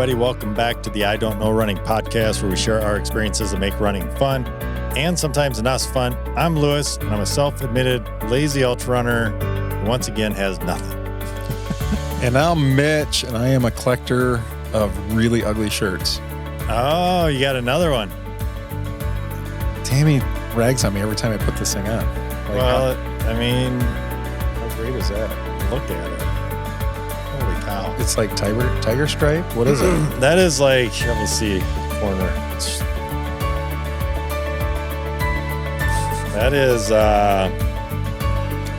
everybody. Welcome back to the I Don't Know Running podcast, where we share our experiences that make running fun and sometimes not fun. I'm Lewis, and I'm a self-admitted lazy ultra runner who once again has nothing. And I'm Mitch, and I am a collector of really ugly shirts. Oh, you got another one. Tammy rags on me every time I put this thing on. How great is that? Look at it. Holy cow. It's like tiger stripe? What is it? That is like, let me see, corner. That is,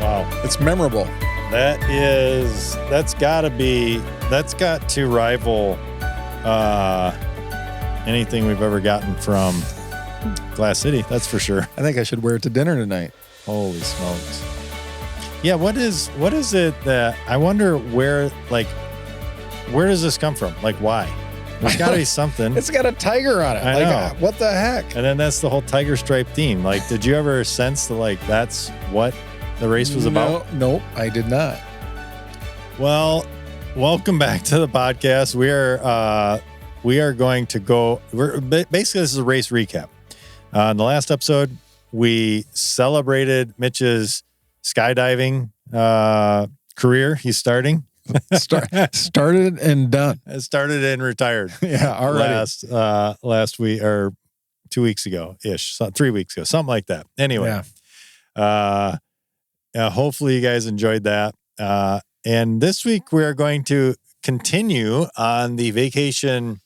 wow. It's memorable. That's got to rival anything we've ever gotten from Glass City. That's for sure. I think I should wear it to dinner tonight. Holy smokes. Yeah, what is it that I wonder where does this come from? Like, why? There's got to be something. It's got a tiger on it. I know. What the heck? And then that's the whole tiger stripe theme. Like, did you ever sense that that's what the race was about? Nope, I did not. Well, welcome back to the podcast. We are going to go. Basically, this is a race recap. In the last episode, we celebrated Mitch's skydiving career. He's starting. Started and done. Started and retired. Yeah, already. Last week or 2 weeks ago ish, 3 weeks ago, something like that. Anyway, hopefully you guys enjoyed that. And this week we are going to continue on the vacation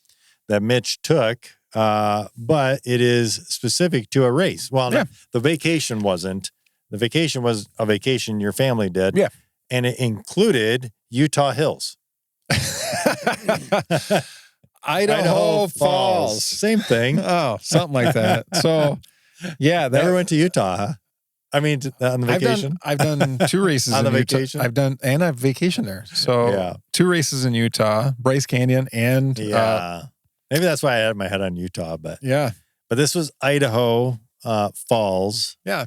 that Mitch took, but it is specific to a race. Well, no, the vacation wasn't. The vacation was a vacation your family did. Yeah. And it included Utah Hills. Idaho Falls. Same thing. Oh, something like that. So, yeah. Never went to Utah, huh? I mean, on the vacation? I've done 2 races on in the Utah. vacation? I've vacationed there. So, 2 races in Utah, Bryce Canyon, and maybe that's why I had my head on Utah, but But this was Idaho Falls. Yeah.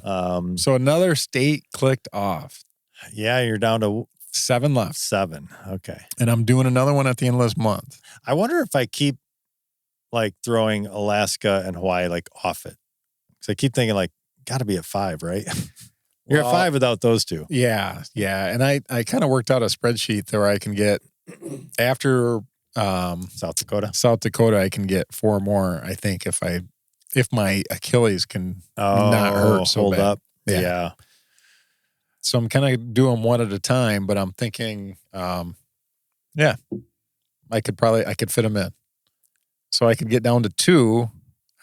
So another state clicked off. Yeah, you're down to 7 left. 7. Okay. And I'm doing another one at the end of this month. I wonder if I keep throwing Alaska and Hawaii off it. Because I keep thinking got to be at 5, right? You're at 5 without those 2. Yeah. Yeah. And I kind of worked out a spreadsheet there where I can get after South Dakota, I can get 4 more, I think, if my Achilles can not hurt so hold bad. Up. Yeah. So I'm kind of doing one at a time, but I'm thinking, I could fit them in. So I could get down to 2.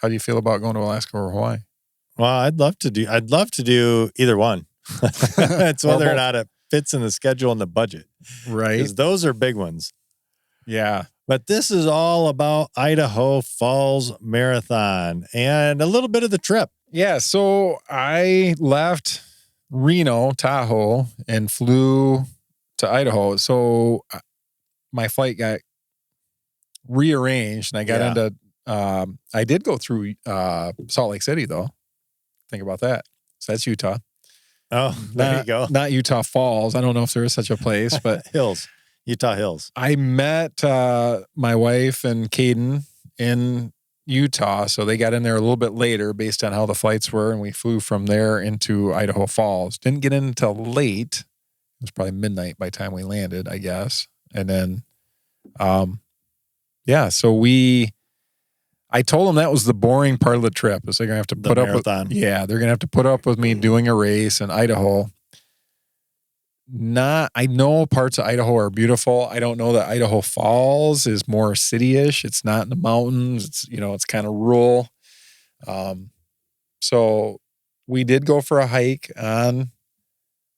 How do you feel about going to Alaska or Hawaii? Well, I'd love to do either one. It's whether or not it fits in the schedule and the budget. Right. Because those are big ones. Yeah. But this is all about Idaho Falls Marathon and a little bit of the trip. Yeah. So I left Reno, Tahoe, and flew to Idaho. So my flight got rearranged, and I got into. I did go through Salt Lake City, though. Think about that. So that's Utah. Oh, there you go. Not Utah Falls. I don't know if there is such a place, but Utah Hills. I met my wife and Caden in Utah, so they got in there a little bit later based on how the flights were, and we flew from there into Idaho Falls. Didn't get in until late. It was probably midnight by the time we landed, I guess. And then, so I told them that was the boring part of the trip. Is they're gonna have to put up with they're gonna have to put up with me doing a race in Idaho. I know parts of Idaho are beautiful. I don't know that Idaho Falls is more city-ish. It's not in the mountains. It's kind of rural. So we did go for a hike on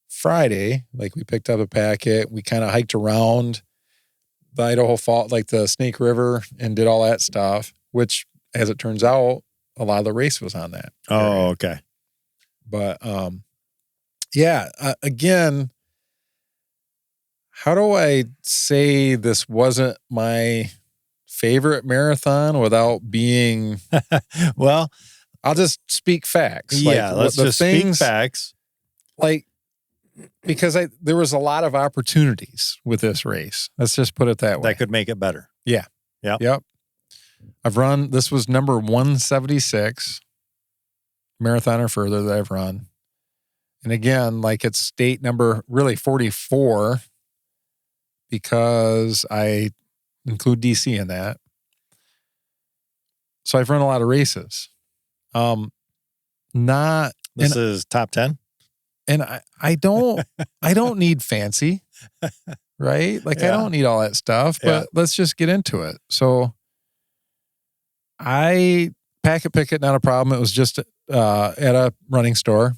Friday. We picked up a packet. We kind of hiked around the Idaho Falls, the Snake River, and did all that stuff, which, as it turns out, a lot of the race was on that. Oh, okay. But, again, how do I say this wasn't my favorite marathon without being... Well, I'll just speak facts. Yeah, let's just speak facts. Because there was a lot of opportunities with this race. Let's just put it that way. That could make it better. Yeah. Yep. This was number 176 marathon or further that I've run. And again, like it's state number really 44 because I include DC in that. So I've run a lot of races. This is top 10. And I don't need fancy, right? Like I don't need all that stuff, but let's just get into it. So I pick it, not a problem. It was just at a running store.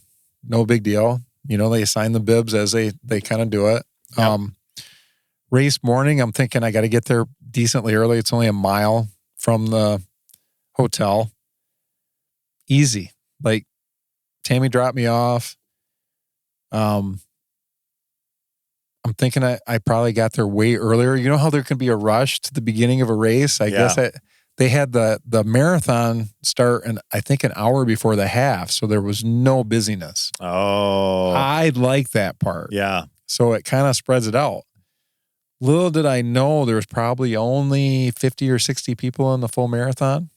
No big deal. You know, they assign the bibs as they kind of do it. Yep. Race morning, I'm thinking I got to get there decently early. It's only a mile from the hotel. Easy. Like Tammy dropped me off. I'm thinking I probably got there way earlier. You know how there can be a rush to the beginning of a race? I guess they had the marathon start I think an hour before the half, so there was no busyness. Oh. I like that part. Yeah. So it kind of spreads it out. Little did I know there was probably only 50 or 60 people in the full marathon.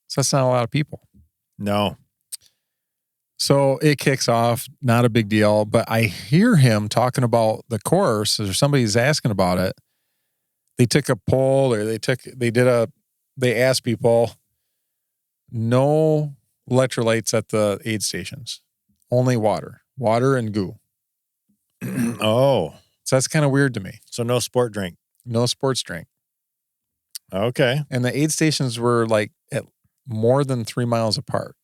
So that's not a lot of people. No. So it kicks off, not a big deal, but I hear him talking about the course, or somebody's asking about it. They took a poll, or they asked people, no electrolytes at the aid stations, only water and goo. Oh. So that's kind of weird to me. So no sport drink. No sports drink. Okay. And the aid stations were like at more than 3 miles apart.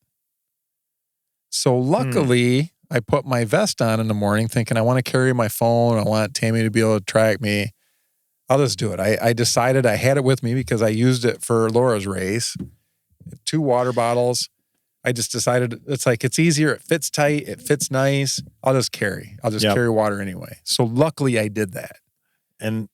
So luckily, I put my vest on in the morning thinking I want to carry my phone. I want Tammy to be able to track me. I'll just do it. I decided I had it with me because I used it for Laura's race. 2 water bottles. I just decided it's easier. It fits tight. It fits nice. I'll just carry water anyway. So luckily I did that. And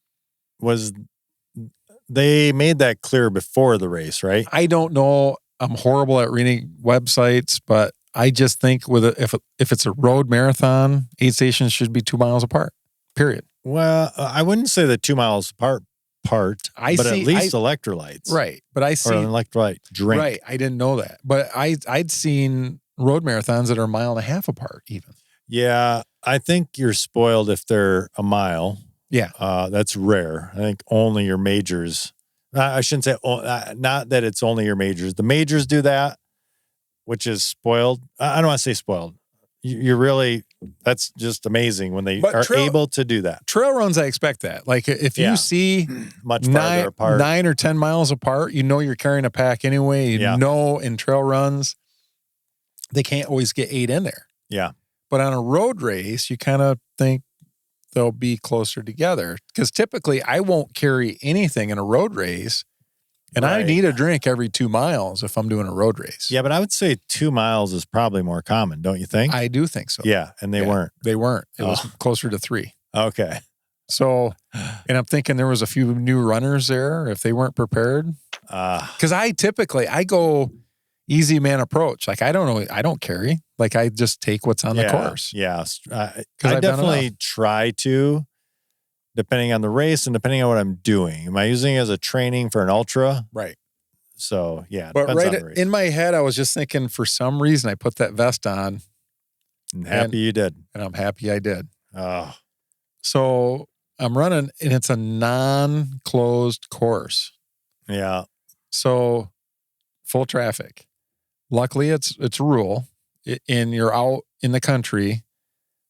they made that clear before the race, right? I don't know. I'm horrible at reading websites, but I just think if it's a road marathon, aid stations should be 2 miles apart, period. Well, I wouldn't say the 2 miles apart, but at least electrolytes. Right. But I see. Or an electrolyte drink. Right. I didn't know that. But I'd seen road marathons that are a mile and a half apart even. Yeah. I think you're spoiled if they're a mile. Yeah. That's rare. I think only your majors. I shouldn't say, not that it's only your majors. The majors do that, which is spoiled. I don't want to say spoiled. You're really, that's just amazing when they are able to do that. Trail runs, I expect that. Like if you see much farther apart, 9 or 10 miles apart, you know you're carrying a pack anyway. You know in trail runs, they can't always get 8 in there. Yeah. But on a road race, you kind of think they'll be closer together. Because typically I won't carry anything in a road race. And I need a drink every 2 miles if I'm doing a road race. Yeah, but I would say 2 miles is probably more common, don't you think? I do think so. Yeah, and they weren't. They weren't. It was closer to 3. Okay. So, and I'm thinking there was a few new runners there if they weren't prepared. Because I go easy man approach. Like I don't carry. Like I just take what's on the course. Yeah. I definitely try to. Depending on the race and depending on what I'm doing. Am I using it as a training for an ultra? Right. So, yeah. But in my head, I was just thinking for some reason I put that vest on. And happy you did. And I'm happy I did. Oh. So I'm running and it's a non-closed course. Yeah. So full traffic. Luckily, it's a rule. And you're out in the country,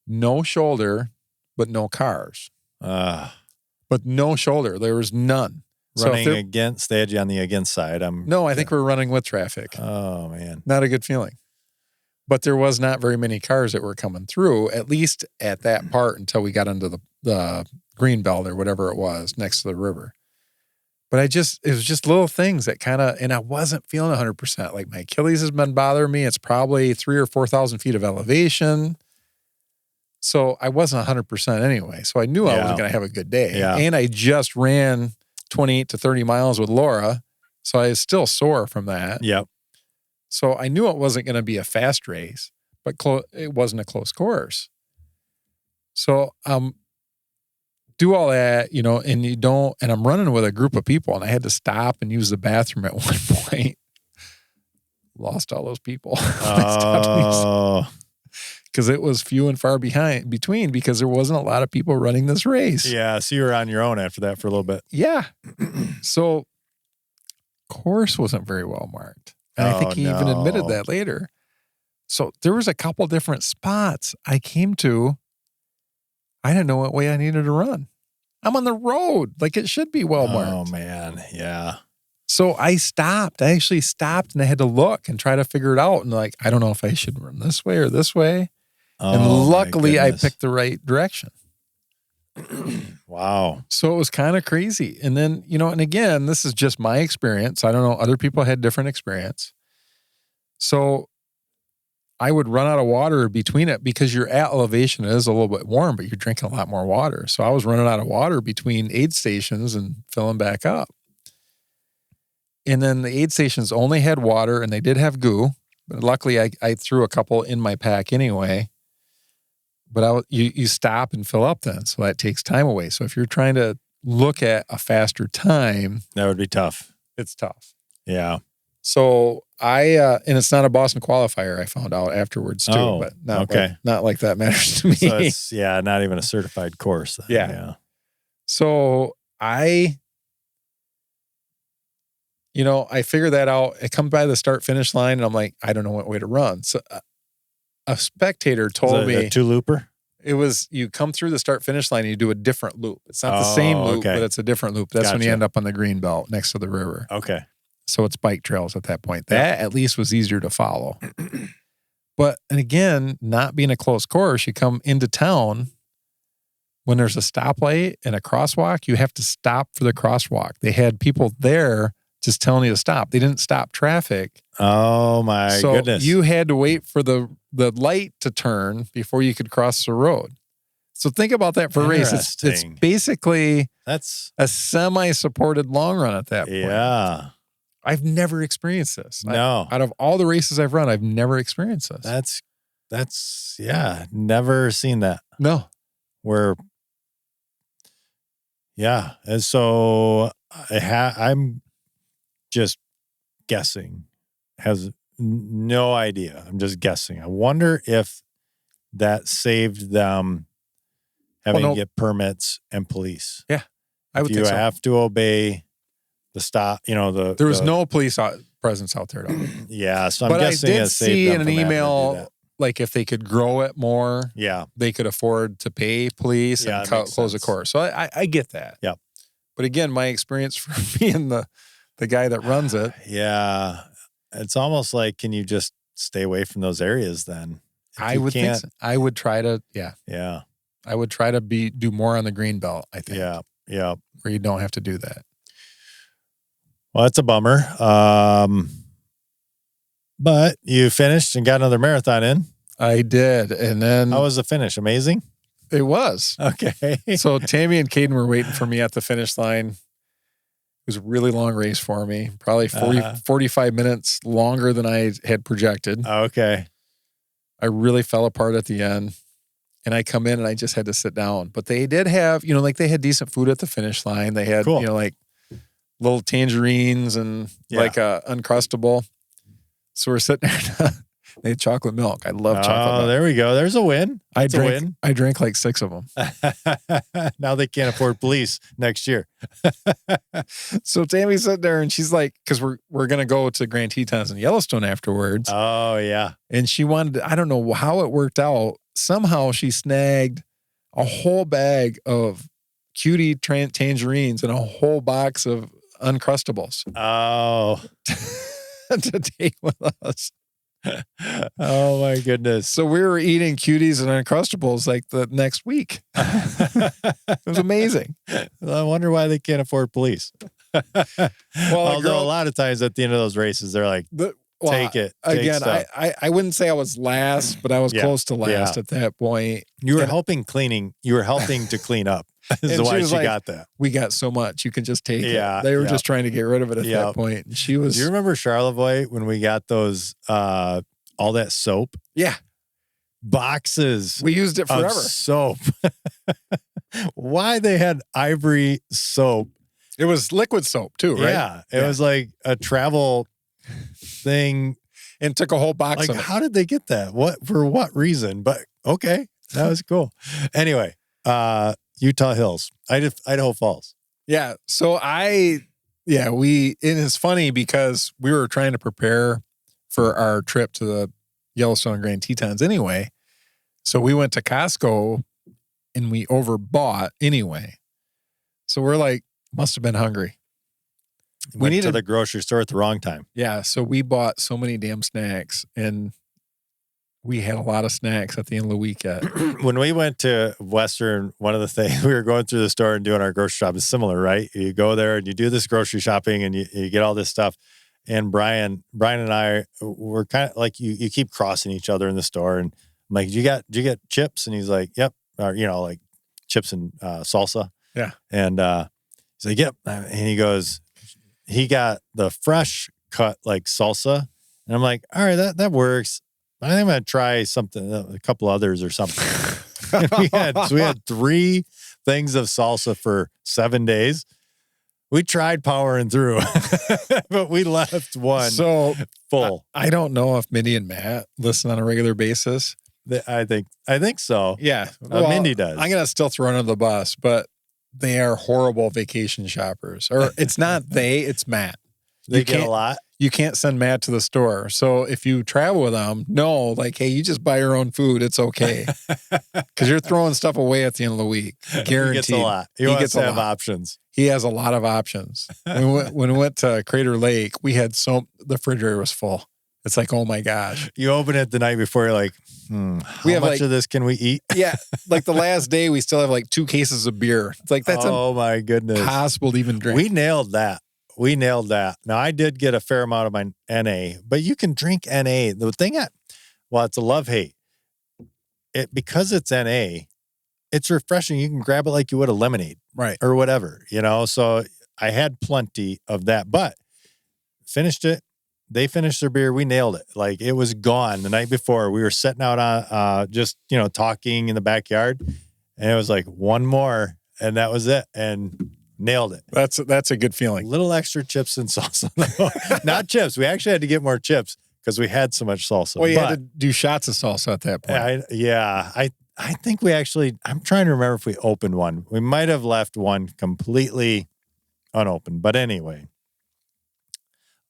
no shoulder, but no cars. But no shoulder. There was none. Running against, they had you on the against side. I think we're running with traffic. Oh, man. Not a good feeling. But there was not very many cars that were coming through, at least at that part until we got into the green belt or whatever it was next to the river. But it was just little things that and I wasn't feeling 100%. Like my Achilles has been bothering me. It's probably 3,000 or 4,000 feet of elevation. So I wasn't 100% anyway. So I knew I was going to have a good day. Yeah. And I just ran 28 to 30 miles with Laura. So I was still sore from that. Yep. So I knew it wasn't going to be a fast race, but it wasn't a close course. So do all that, you know, and I'm running with a group of people, and I had to stop and use the bathroom at one point. Lost all those people. Oh. Because it was few and far between because there wasn't a lot of people running this race. Yeah, so you were on your own after that for a little bit. Yeah. So course wasn't very well marked. And I think he even admitted that later. So there was a couple different spots I came to. I didn't know what way I needed to run. I'm on the road. Like it should be well marked. Oh, man. Yeah. So I stopped. I actually stopped and I had to look and try to figure it out. And like, I don't know if I should run this way or this way. And luckily I picked the right direction. Wow. So it was kind of crazy. And then, you know, and again, this is just my experience. I don't know. Other people had different experience. So I would run out of water between it because you're at elevation. It is a little bit warm, but you're drinking a lot more water. So I was running out of water between aid stations and filling back up. And then the aid stations only had water and they did have goo. But luckily I threw a couple in my pack anyway. But you stop and fill up then. So that takes time away. So if you're trying to look at a faster time. That would be tough. It's tough. Yeah. So and it's not a Boston qualifier, I found out afterwards too, but not like that matters to me. So it's, not even a certified course. Then. Yeah. So I figured that out. I come by the start finish line and I'm like, I don't know what way to run. So a spectator told me a two-looper? It was, you come through the start finish line and you do a different loop. It's not the same loop, but it's a different loop. That's when you end up on the green belt next to the river. Okay. So it's bike trails at that point. That at least was easier to follow. But, and again, not being a close course, you come into town, when there's a stoplight and a crosswalk, you have to stop for the crosswalk. They had people there just telling you to stop. They didn't stop traffic. Oh my goodness. So you had to wait for the light to turn before you could cross the road. So think about that for a race. It's basically that's a semi-supported long run at that point. Yeah. I've never experienced this. No. Out of all the races I've run, I've never experienced this. That's never seen that. No. And so I'm just guessing, has no idea. I'm just guessing. I wonder if that saved them having to get permits and police. Yeah, I would think so. You have to obey the stop, there was no police presence out there at all. Yeah, so I'm guessing it saved them. But I did see in an email, like if they could grow it more, they could afford to pay police and close the course. So I get that. Yeah. But again, my experience from being the guy that runs it. Yeah. It's almost like, can you just stay away from those areas then? I would think so. I would try to, Yeah. I would try to do more on the green belt, I think. Yeah. Yeah. Where you don't have to do that. Well, that's a bummer. But you finished and got another marathon in. I did. And then. How was the finish? Amazing? It was. Okay. So Tammy and Caden were waiting for me at the finish line. It was a really long race for me. Probably 45 minutes longer than I had projected. Okay. I really fell apart at the end. And I come in and I just had to sit down. But they did have, they had decent food at the finish line. They had, like little tangerines and like a Uncrustable. So we're sitting there. They had chocolate milk. I love chocolate milk. There we go. There's a win. I drank like 6 of them. Now they can't afford police next year. So Tammy's sitting there and she's like, because we're going to go to Grand Tetons in Yellowstone afterwards. Oh, yeah. And she wanted, I don't know how it worked out. Somehow she snagged a whole bag of cutie tangerines and a whole box of Uncrustables. Oh. To take with us. Oh my goodness. So we were eating cuties and Uncrustables like the next week. It was amazing. I wonder why they can't afford police. Although a lot of times at the end of those races, they're like, take it. Again, I wouldn't say I was last, but I was close to last at that point. You were helping to clean up. This is why she got that. We got so much. You can just take it. They were just trying to get rid of it at that point. And she was. Do you remember Charlevoix when we got those, all that soap? Yeah. Boxes. We used it forever. Of soap. why they had ivory soap. It was liquid soap too, right? Yeah. It was like a travel thing. And took a whole box Like, of it. how did they get that? For what reason? But okay. That was cool. Anyway, Utah Hills, Idaho Falls. Yeah. So and it's funny because we were trying to prepare for our trip to the Yellowstone Grand Tetons anyway. So we went to Costco and we overbought anyway. So we're like, must have been hungry. We needed to the grocery store at the wrong time. Yeah. So we bought so many damn snacks and we had a lot of snacks at the end of the weekend. When we went to Western, one of the things we were going through the store and doing our grocery shop is similar, right? You go there and you do this grocery shopping and you get all this stuff. And Brian and I were kind of like, you keep crossing each other in the store. And I'm like, did you get chips? And he's like, yep. Or, like chips and salsa. Yeah. And he's like, yep. And he goes, he got the fresh cut like salsa. And I'm like, all right, that works. I think I'm going to try something, a couple others or something. we had 3 things of salsa for 7 days. We tried powering through, but we left one full. I don't know if Mindy and Matt listen on a regular basis. I think so. Yeah. Mindy does. I'm going to still throw under the bus, but they are horrible vacation shoppers. Or it's not it's Matt. They get a lot. You can't send Matt to the store. So if you travel with them, hey, you just buy your own food. It's okay. Because you're throwing stuff away at the end of the week. Guaranteed. He gets a lot. He wants to have options. He has a lot of options. When we went to Crater Lake, we had the refrigerator was full. It's like, oh my gosh. You open it the night before, you're like, how much of this can we eat? Yeah. Like the last day, we still have like 2 cases of beer. It's like, that's my goodness, impossible to even drink. We nailed that. Now, I did get a fair amount of my NA, but you can drink NA. The thing it's a love-hate. Because it's NA, it's refreshing. You can grab it like you would a lemonade. Right. Or whatever, So I had plenty of that, but finished it. They finished their beer. We nailed it. Like, it was gone the night before. We were sitting out on just, talking in the backyard, and it was like one more, and that was it. And nailed it. That's a good feeling. Little extra chips and salsa. Not chips. We actually had to get more chips because we had so much salsa. Well, you had to do shots of salsa at that point. I think we actually, I'm trying to remember if we opened one. We might have left one completely unopened. But anyway,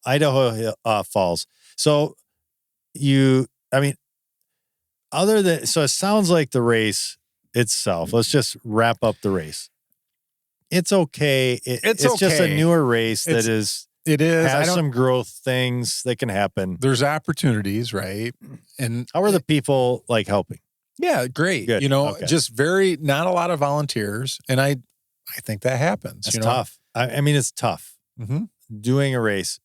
Idaho Falls. So it sounds like the race itself. Let's just wrap up the race. It's okay. It's just a newer race that is. It is. Has some growth things that can happen. There's opportunities, right? And how are the people helping? Yeah, great. Good. Just not a lot of volunteers. And I think that happens. It's tough. It's tough. Mm-hmm. Doing a race,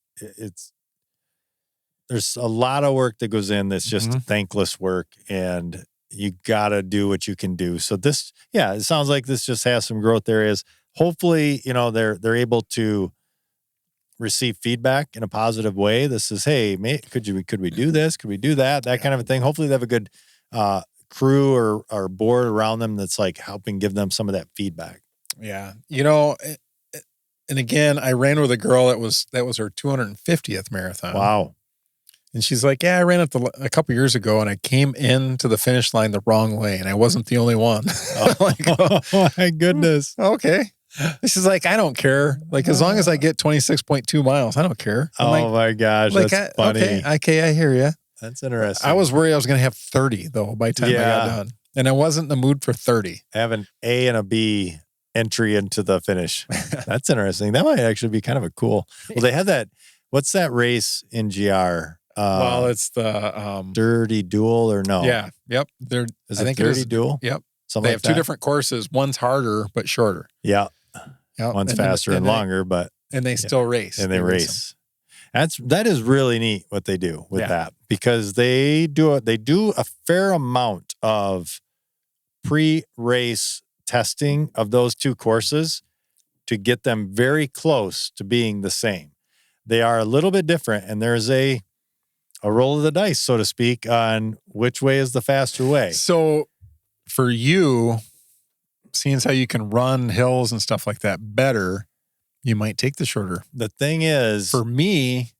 there's a lot of work that goes in that's just thankless work, and you got to do what you can do. So it sounds like this just has some growth areas. Hopefully, they're able to receive feedback in a positive way. This is, hey, could we do this? Could we do that? That kind of a thing. Hopefully they have a good crew or board around them that's helping give them some of that feedback. Yeah. And again, I ran with a girl that was her 250th marathon. Wow. And she's like, yeah, I ran it a couple years ago and I came into the finish line the wrong way and I wasn't the only one. Oh my goodness. Okay. She's like, I don't care. As long as I get 26.2 miles, I don't care. My gosh. That's funny. Okay, I hear you. That's interesting. I was worried I was going to have 30 though by the time I got done. And I wasn't in the mood for 30. I have an A and a B entry into the finish. That's interesting. That might actually be kind of a cool. Well, they have that. What's that race in GR? It's the Dirty Duel or no? Yeah. Yep. I think Dirty Duel? Yep. Something they have 2 different courses. One's harder but shorter. Yeah. Yep. One's faster and longer, but they still race. And they race. That is really neat what they do with that, because they do a fair amount of pre-race testing of those 2 courses to get them very close to being the same. They are a little bit different, and there's a roll of the dice, so to speak, on which way is the faster way. So for you, seeing as how you can run hills and stuff like that better, you might take the shorter. The thing is, For me,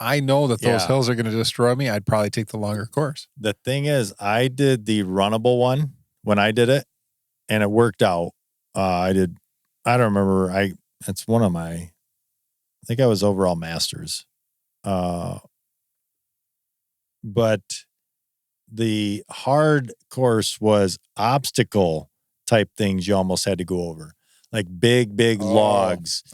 I know that those Yeah. hills are going to destroy me. I'd probably take the longer course. the thing is, I did the runnable one when I did it, and it worked out. I don't remember. It's one of my, I think I was overall masters. But the hard course was obstacle type things you almost had to go over, like big logs.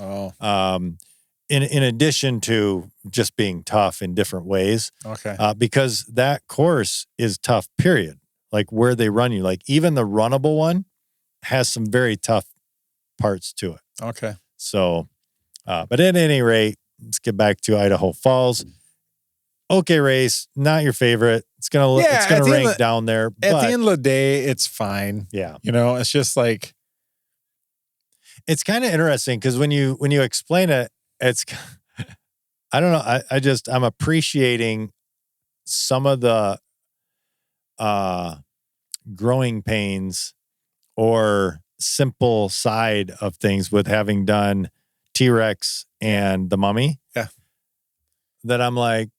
In addition to just being tough in different ways. Okay. Because that course is tough, period. Like where they run you, like even the runnable one has some very tough parts to it. Okay. So, but at any rate, let's get back to Idaho Falls. Okay, race, not your favorite. It's gonna rank down there. At the end of the day, it's fine. Yeah, It's just like, it's kind of interesting because when you explain it, it's, I don't know. I'm appreciating some of the growing pains or simple side of things with having done T-Rex and the Mummy. Yeah. That I'm like,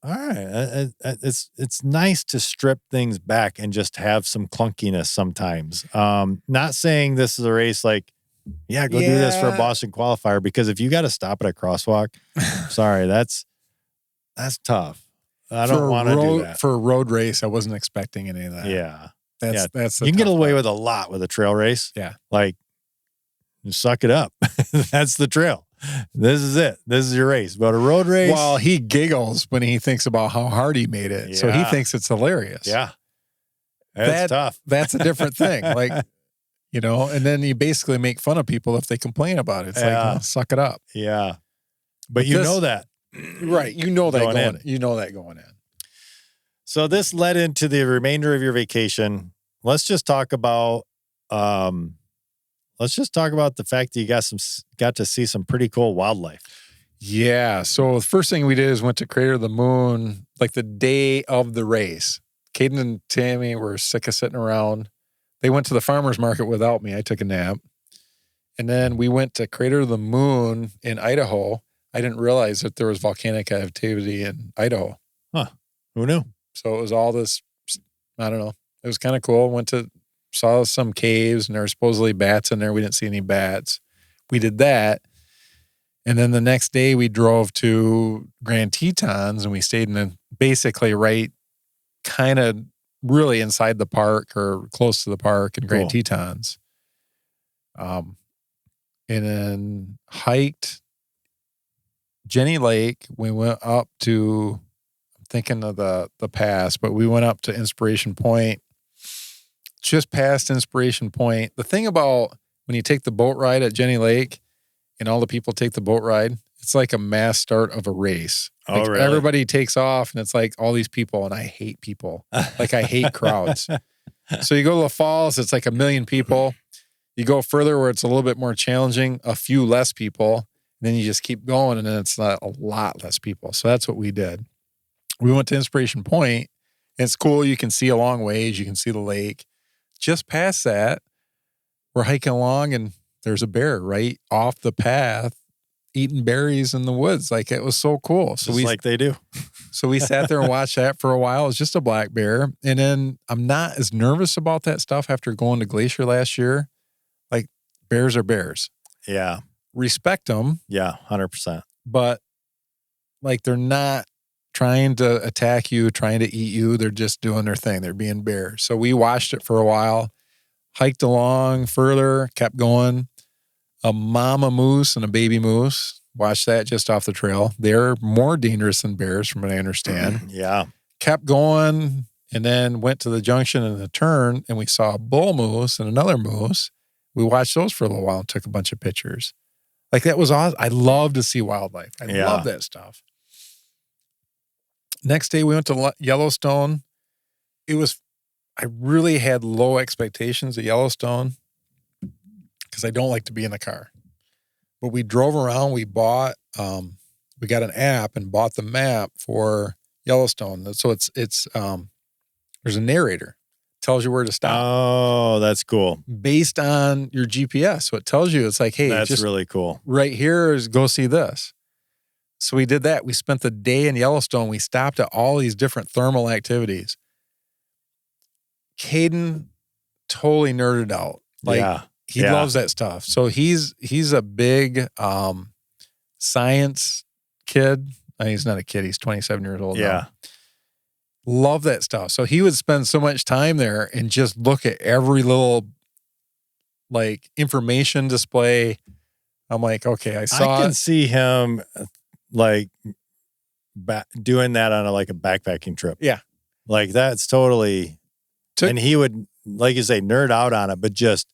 all right, it's nice to strip things back and just have some clunkiness sometimes. Not saying this is a race like, go do this for a Boston qualifier, because if you got to stop at a crosswalk, sorry, that's tough. I don't want to do that. For a road race, I wasn't expecting any of that. Yeah. That's you can get away with a lot with a trail race. Yeah. Like, suck it up. That's the trail. This is it. This is your race. But a road race. Well, he giggles when he thinks about how hard he made it. So he thinks it's hilarious. Yeah. That's tough. That's a different thing. Like, and then you basically make fun of people if they complain about it. It's like, suck it up. Yeah. But you know that. Right. You know that going in. So this led into the remainder of your vacation. Let's just talk about the fact that you got to see some pretty cool wildlife. Yeah. So the first thing we did is went to Crater of the Moon, like the day of the race. Caden and Tammy were sick of sitting around. They went to the farmer's market without me. I took a nap. And then we went to Crater of the Moon in Idaho. I didn't realize that there was volcanic activity in Idaho. Huh. Who knew? So it was all this, I don't know. It was kind of cool. Saw some caves, and there were supposedly bats in there. We didn't see any bats. We did that. And then the next day we drove to Grand Tetons, and we stayed basically right kind of really inside the park or close to the park in Grand Tetons. And then hiked Jenny Lake. We went up to, I'm thinking of the pass, but we went up to Inspiration Point, just past Inspiration Point. The thing about when you take the boat ride at Jenny Lake and all the people take the boat ride, it's like a mass start of a race. Oh, really? Everybody takes off, and it's like all these people, and I hate people. Like, I hate crowds. So you go to the falls, it's like 1 million people. You go further where it's a little bit more challenging, a few less people. And then you just keep going, and then it's not a lot less people. So that's what we did. We went to Inspiration Point, and it's cool. You can see a long ways. You can see the lake. Just past that, we're hiking along, and there's a bear right off the path eating berries in the woods. Like, it was so cool. So like they do. So we sat there and watched that for a while. It was just a black bear. And then I'm not as nervous about that stuff after going to Glacier last year. Like, bears are bears. Yeah. Respect them. Yeah, 100%. But, like, they're not trying to attack you, trying to eat you. They're just doing their thing. They're being bears. So we watched it for a while, hiked along further, kept going. A mama moose and a baby moose. Watched that just off the trail. They're more dangerous than bears, from what I understand. Yeah. Kept going, and then went to the junction and the turn, and we saw a bull moose and another moose. We watched those for a little while and took a bunch of pictures. Like, that was awesome. I love to see wildlife. I love that stuff. Next day, we went to Yellowstone. I really had low expectations of Yellowstone because I don't like to be in the car. But we drove around. We got an app and bought the map for Yellowstone. So it's there's a narrator. tells you where to stop. Oh, that's cool. Based on your GPS. So it tells you, it's like, hey, That's just really cool. right here is go see this. So we did that. We spent the day in Yellowstone. We stopped at all these different thermal activities. Caden totally nerded out. Like he loves that stuff. So he's a big science kid. I mean, he's not a kid. He's 27 years old now. Love that stuff. So he would spend so much time there and just look at every little like information display. I'm like, okay, I can see him like doing that on a backpacking trip. Yeah. Like that's totally, and he would, like you say, nerd out on it, but just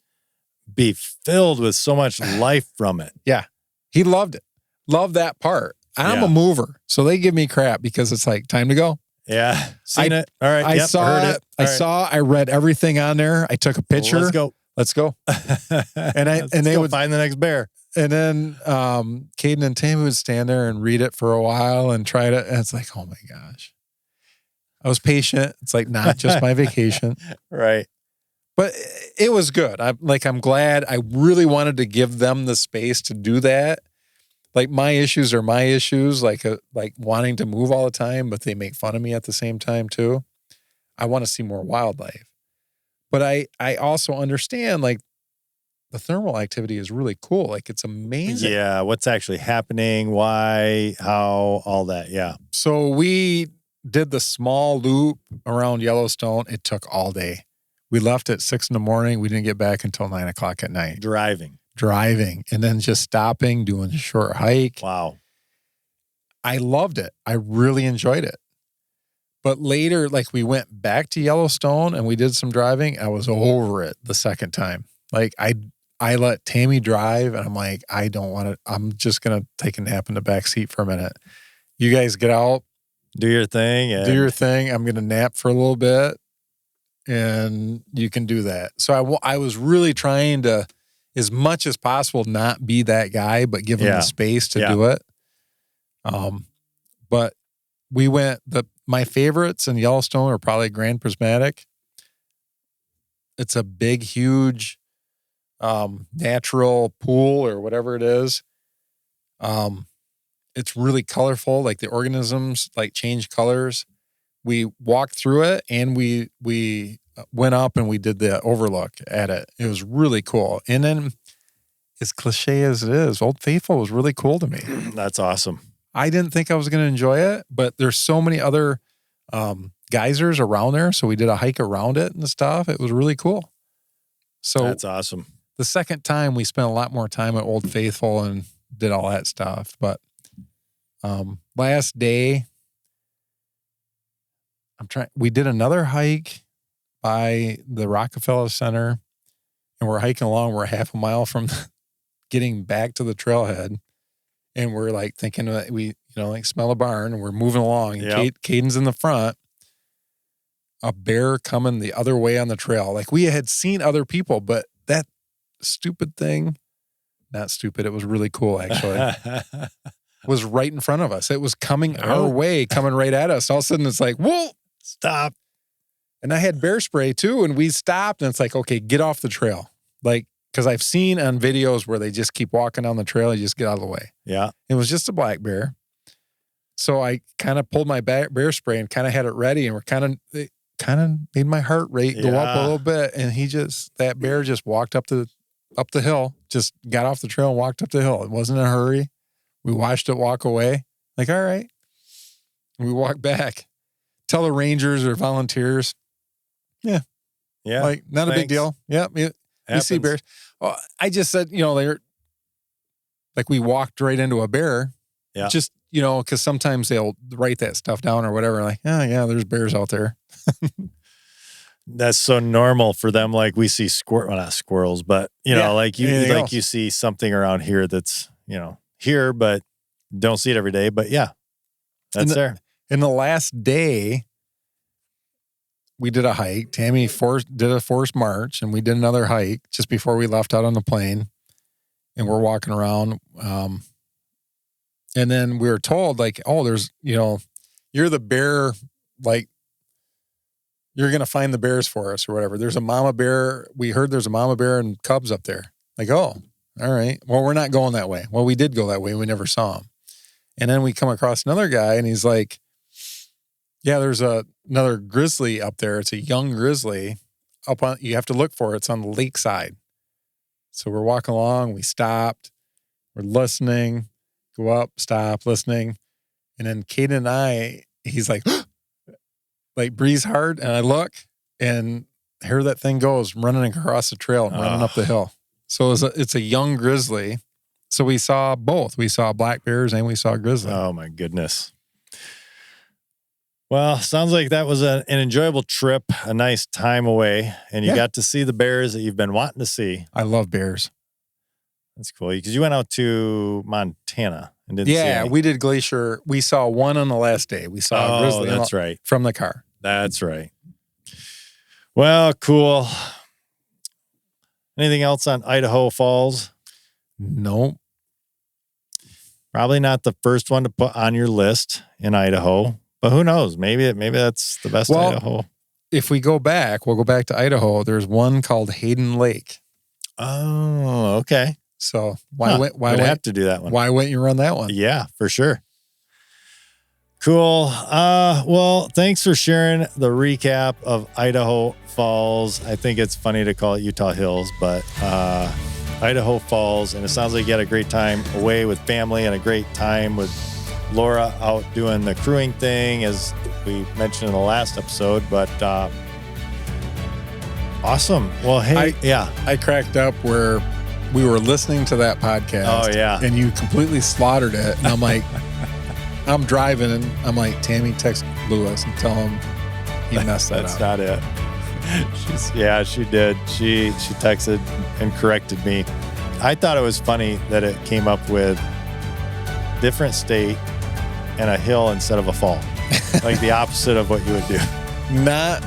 be filled with so much life from it. Yeah. He loved it. Loved that part. I'm a mover. So they give me crap because it's like time to go. Yeah. Seen it. All right. I saw it. I read everything on there. I took a picture. Let's go. And they would find the next bear. And then Caden and Tammy would stand there and read it for a while and try to, and it's like, oh my gosh. I was patient. It's like not just my vacation. Right. But it was good. I'm glad. I really wanted to give them the space to do that. Like my issues are my issues, like wanting to move all the time, but they make fun of me at the same time too. I want to see more wildlife. But I also understand like the thermal activity is really cool. Like it's amazing. Yeah. What's actually happening, why, how, all that. Yeah. So we did the small loop around Yellowstone. It took all day. We left at 6 a.m. We didn't get back until 9 o'clock at night. Driving and then just stopping, doing a short hike. Wow. I loved it. I really enjoyed it. But later, like we went back to Yellowstone and we did some driving. I was over it the second time. Like I let Tammy drive and I'm like, I don't want to, I'm just going to take a nap in the back seat for a minute. You guys get out. Do your thing. I'm going to nap for a little bit and you can do that. So I was really trying to, as much as possible, not be that guy, but give him the space to do it. But we went, my favorites in Yellowstone are probably Grand Prismatic. It's a big, huge natural pool or whatever it is. It's really colorful. Like the organisms like change colors. We walked through it and we went up and we did the overlook at it. It was really cool. And then as cliche as it is, Old Faithful was really cool to me. That's awesome. I didn't think I was going to enjoy it, but there's so many other geysers around there. So we did a hike around it and stuff. It was really cool. So that's awesome. The second time we spent a lot more time at Old Faithful and did all that stuff. But last day, we did another hike by the Rockefeller Center and we're hiking along. We're half a mile from getting back to the trailhead. And we're like thinking that we, smell a barn and we're moving along. And Caden's in the front. A bear coming the other way on the trail. Like we had seen other people, but that stupid thing, not stupid. It was really cool actually. Was right in front of us. It was coming our way, coming right at us. All of a sudden it's like, whoa, stop. And I had bear spray too. And we stopped and it's like, okay, get off the trail. Like, because I've seen on videos where they just keep walking down the trail and you just get out of the way. Yeah. It was just a black bear. So I kind of pulled my bear spray and kind of had it ready and it kind of made my heart rate go up a little bit. And that bear just walked up the hill, just got off the trail and walked up the hill. It wasn't in a hurry. We watched it walk away. Like, all right. And we walked back. Tell the rangers or volunteers. Yeah. Yeah. Like, not a big deal. Yeah. You see bears. Well, I just said, they're like we walked right into a bear. Yeah. Just, because sometimes they'll write that stuff down or whatever. Like, oh, yeah, there's bears out there. That's so normal for them. Like we see not squirrels, but you see something around here that's, here, but don't see it every day. But yeah, that's there. In the last day, we did a hike. Tammy did a forced march and we did another hike just before we left out on the plane and we're walking around. And then we were told like, oh, there's, you're the bear, like you're going to find the bears for us or whatever. There's a mama bear. We heard there's a mama bear and cubs up there. Like, oh, all right. Well, we're not going that way. Well, we did go that way. We never saw him. And then we come across another guy and he's like, yeah, there's another grizzly up there. It's a young grizzly up on, you have to look for it. It's on the lakeside. So we're walking along. We stopped. We're listening. Go up, stop, listening. And then Caden and I, he's like, like breathes hard. And I look and here that thing goes running across the trail and running up the hill. So it's a young grizzly. So we saw both. We saw black bears and we saw grizzly. Oh, my goodness. Well, sounds like that was an enjoyable trip, a nice time away. And you got to see the bears that you've been wanting to see. I love bears. That's cool. Because you went out to Montana and didn't see any. We did Glacier. We saw one on the last day. We saw a grizzly that's right. From the car. That's right. Well, cool. Anything else on Idaho Falls? Nope. Probably not the first one to put on your list in Idaho, but who knows? Maybe that's the best Idaho. If we go back, we'll go back to Idaho. There's one called Hayden Lake. Oh, okay. So why have to do that one? Why wouldn't you run that one? Yeah, for sure. Cool. Well, thanks for sharing the recap of Idaho Falls. I think it's funny to call it Utah Hills, but Idaho Falls, and it sounds like you had a great time away with family and a great time with Laura out doing the crewing thing, as we mentioned in the last episode. But awesome. Well, hey, I cracked up where we were listening to that podcast. Oh, yeah. And you completely slaughtered it. And I'm like, I'm driving and I'm like, Tammy, text Lewis and tell him he messed that up. That's not it. She did. She texted and corrected me. I thought it was funny that it came up with different state and a hill instead of a fall. Like the opposite of what you would do. Not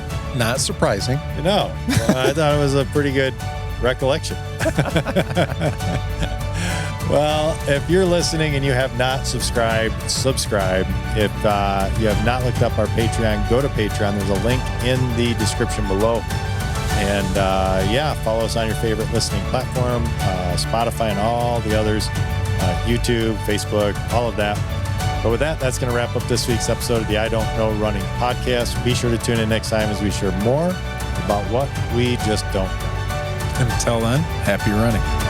surprising. No. I thought it was a pretty good recollection. Well, if you're listening and you have not subscribed, subscribe. If you have not looked up our Patreon, go to Patreon. There's a link in the description below. And follow us on your favorite listening platform, Spotify and all the others, YouTube, Facebook, all of that. But with that, that's going to wrap up this week's episode of the I Don't Know Running podcast. Be sure to tune in next time as we share more about what we just don't know. Until then, happy running.